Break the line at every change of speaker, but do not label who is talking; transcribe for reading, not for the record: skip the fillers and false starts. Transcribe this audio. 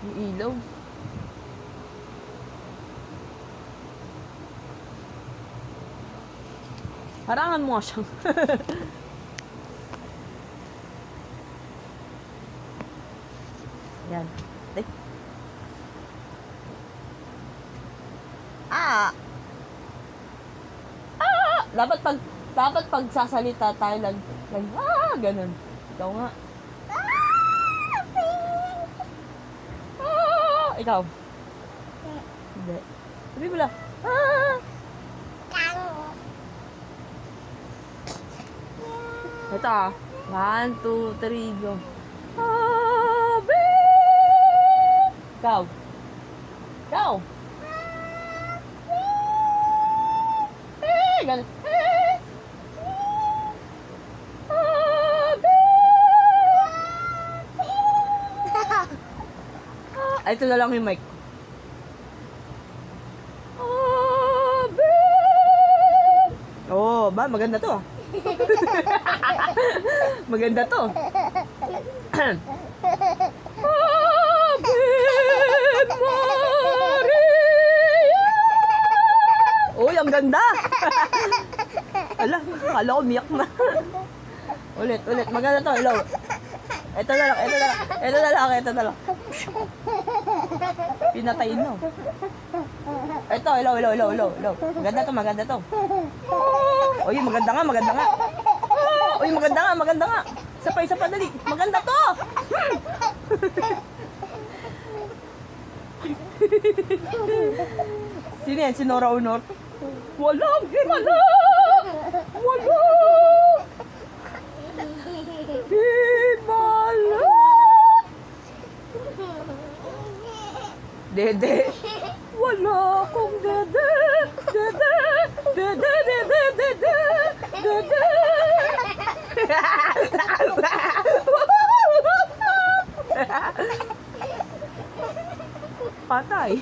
Yung ilaw. Harangan mo nga siyang. Yan. Ay. Ah! Ah! Dapat pag sasalita tayo ganun. Ikaw nga. Ah! Ikaw. Hindi. Sabi mo lang. Ah! Ito ah. 1, 2, 3, go. Happy! Ikaw. Ikaw. Ganun. Ay, ito na lang yung mic. Oh, ba? Maganda to ah. Maganda to. Ave Maria! Uy, ang ganda! Ala, akala ko miyak na. Ulit. Maganda to, hello. Ito na lang. Pinatayin mo. Ito, hello. Maganda to. Uy, maganda nga. Uy, maganda nga. Isa pa, dali. Maganda to! Sino yan? Si Nora Honor? Walang himala! Himala! Dede. Wala akong dede. Patay.